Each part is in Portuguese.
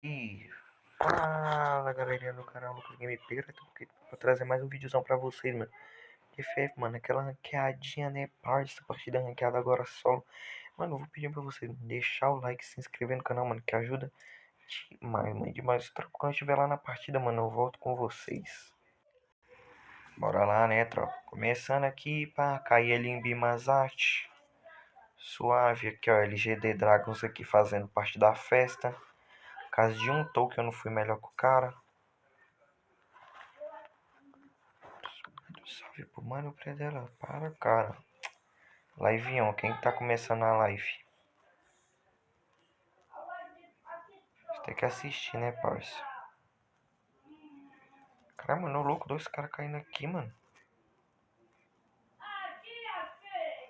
E fala galerinha do canal Lucas Gameplay, vou trazer mais um videozão pra vocês, mano. FF, mano, aquela ranqueadinha, né, parça, partida ranqueada agora solo. Mano, eu vou pedir pra vocês deixar o like, se inscrever no canal, mano, que ajuda demais, mano, demais. Quando eu estiver lá na partida, mano, eu volto com vocês. Bora lá, né, tropa. Começando aqui, pá, cair ali em Bimazate. Suave, aqui, ó, LGD Dragons aqui fazendo parte da festa. Caso de um token eu não fui melhor que o cara. Salve pro mano Predela. Para, cara. Live 1. Quem tá começando a live? Você tem que assistir, né, parça? Caramba, mano, louco. Dois caras caindo aqui, mano.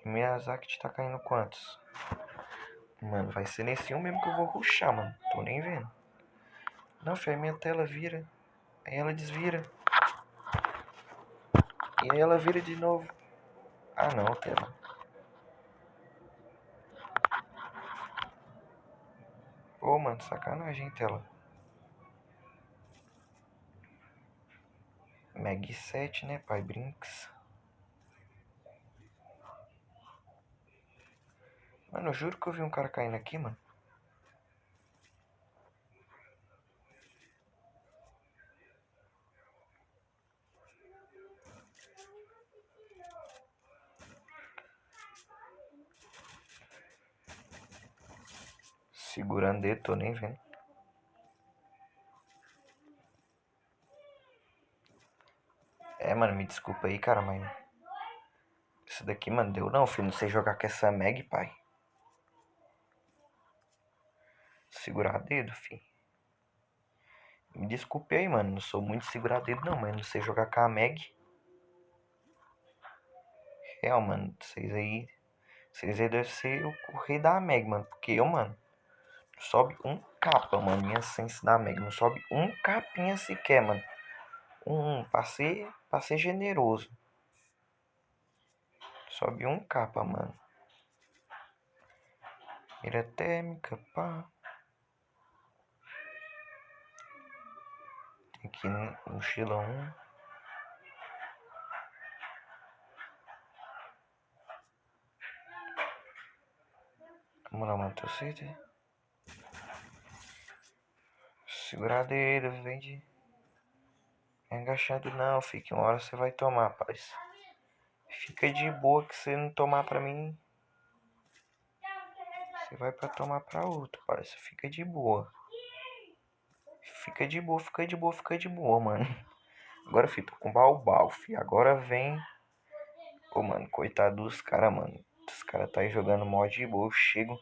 Miyazaki tá caindo quantos? Mano, vai ser nesse um mesmo que eu vou rushar, mano. Tô nem vendo. Não, filho, aí minha tela vira. Aí ela desvira. E aí ela vira de novo. Ah, não, tela. Ô, mano, sacanagem, tela. Mag 7, né, pai? Brinks. Mano, eu juro que eu vi um cara caindo aqui, mano. Segurando ele, tô nem vendo. É, mano, me desculpa aí, cara, mas... Isso daqui, mano, deu não, filho. Não sei jogar com essa Mag, pai. Segurar dedo, filho. Me desculpe aí, mano. Não sou muito segurar dedo, não, mas não sei jogar com a Mag. Real, mano. Vocês aí devem ser o rei da Mag, mano. Porque eu, mano, sobe um capa, mano. Minha sense da Mag. Não sobe um capinha sequer, mano. Pra ser generoso. Sobe um capa, mano. Mira térmica, pá. Tem aqui mochila 1. Vamos lá, mano. Tô certo. Segurar dedo, vem de... Agachando não, fique uma hora você vai tomar, paz. Fica de boa que você não tomar pra mim. Você vai pra tomar pra outro, parça. Fica de boa. Fica de boa, fica de boa, fica de boa, mano. Agora, filho, tô com balbal, filho. Agora vem. Ô, mano, coitado dos caras, mano. Os caras tá aí jogando mod de boa. Eu chego.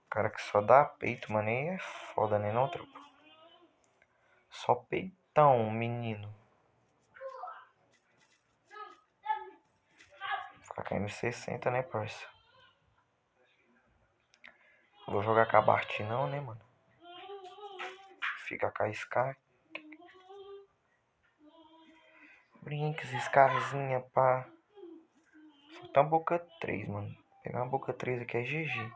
Cara que só dá peito, mano. Aí é foda, né, não, tropa? Só peitão, menino. Faca M60, né, parça? Vou jogar com a Bart não, né, mano? Fica com a Scar. Brinks, Scarzinha, pá. Só tá boca 3, mano. Pegar uma boca 3 aqui é GG.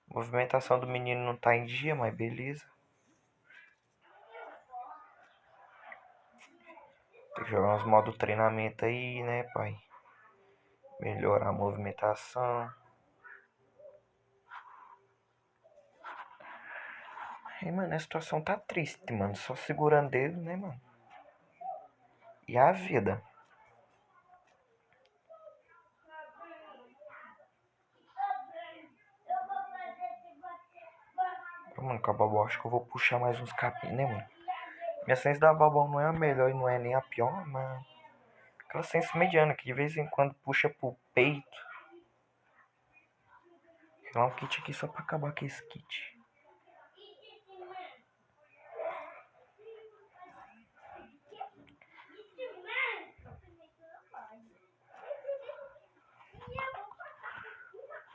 Movimentação do menino não tá em dia, mas beleza. Tem que jogar uns modos treinamento aí, né, pai? Melhorar a movimentação. E, mano, a situação tá triste, mano. Só segurando ele, né, mano? E a vida. Mano, com a Babão acho que eu vou puxar mais uns capim, né, mano? Minha sense da Babão não é a melhor e não é nem a pior, mas... Aquela sense mediana que de vez em quando puxa pro peito. Tem um kit aqui só pra acabar com esse kit.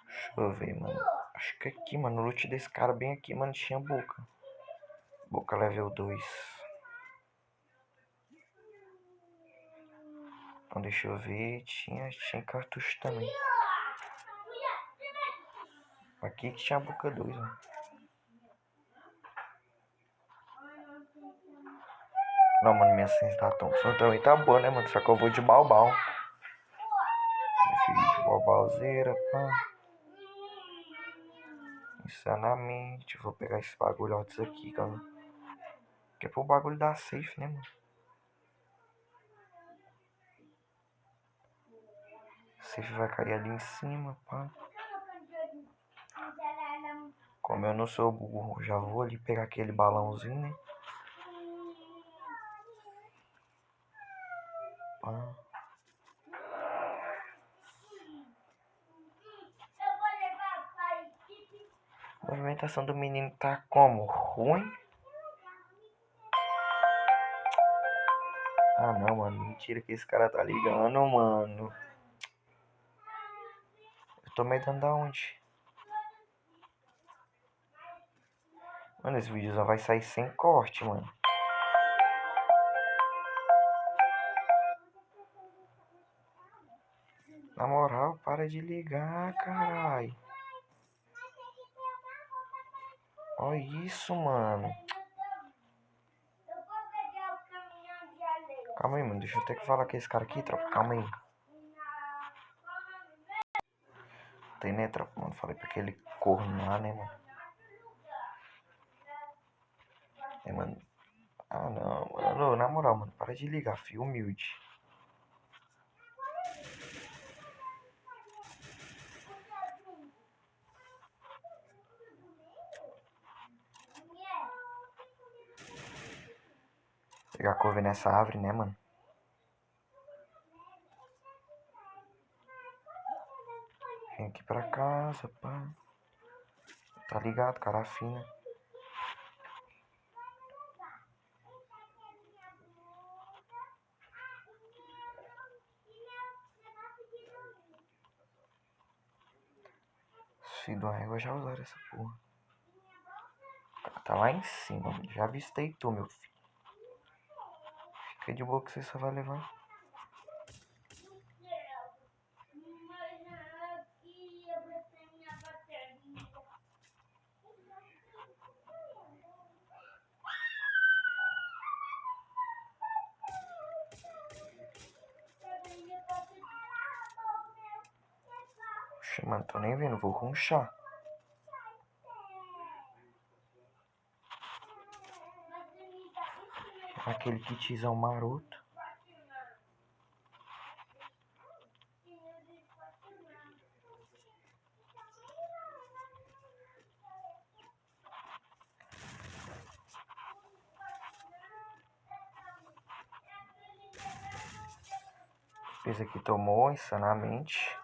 Deixa eu ver, mano. Acho que aqui, mano, o loot desse cara bem aqui, mano, tinha boca. Boca level 2. Então deixa eu ver. Tinha cartucho também. Aqui que tinha a boca 2, mano. Não, mano, minha ciência da Thompson também tá boa, né, mano? Só que eu vou de balbal. Esse de balbalzeira, pá. Insanamente. Vou pegar esse bagulho disso aqui, cara. Que é pro bagulho da safe, né, mano? Safe vai cair ali em cima, pá. Como eu não sou burro, já vou ali pegar aquele balãozinho, né? Pá. A movimentação do menino tá como? Ruim? Ah, não, mano. Mentira que esse cara tá ligando, mano. Eu tô medando da onde? Mano, esse vídeo só vai sair sem corte, mano. Na moral, para de ligar, carai. Olha isso, mano. Calma aí, mano. Deixa eu ter que falar com esse cara aqui, tropa. Calma aí. Tem, né, tropa, mano? Falei pra aquele corno lá, né, mano? É, mano. Ah, não, mano. Na moral, mano. Para de ligar, filho. Humilde. Pegar couve nessa árvore, né, mano? Vem aqui pra casa, pá. Tá ligado, cara fina. Os filhos da égua já usaram essa porra. O cara tá lá em cima, mano. Já avistei tu, meu filho. Fica de boa que você só vai levar. Oxe, mano, tô nem vendo. Vou runchar. Aquele kitzão maroto. Esse aqui tomou insanamente.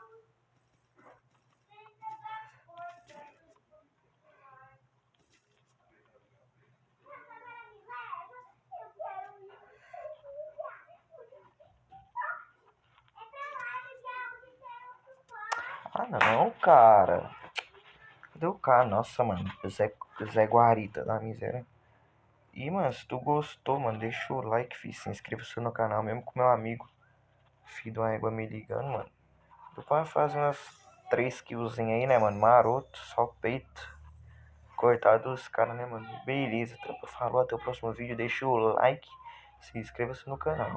Ah, não, cara. Cadê o cara? Nossa, mano. Zé Guarita da miséria. E, mano, se tu gostou, mano, deixa o like, filho. Se inscreva no canal, mesmo com meu amigo. Filho de uma égua me ligando, mano. Tu pode fazer umas 3 killzinhas aí, né, mano? Maroto, só peito. Coitado dos caras, né, mano? Beleza, tropa. Falou, até o próximo vídeo. Deixa o like. Se inscreva no canal.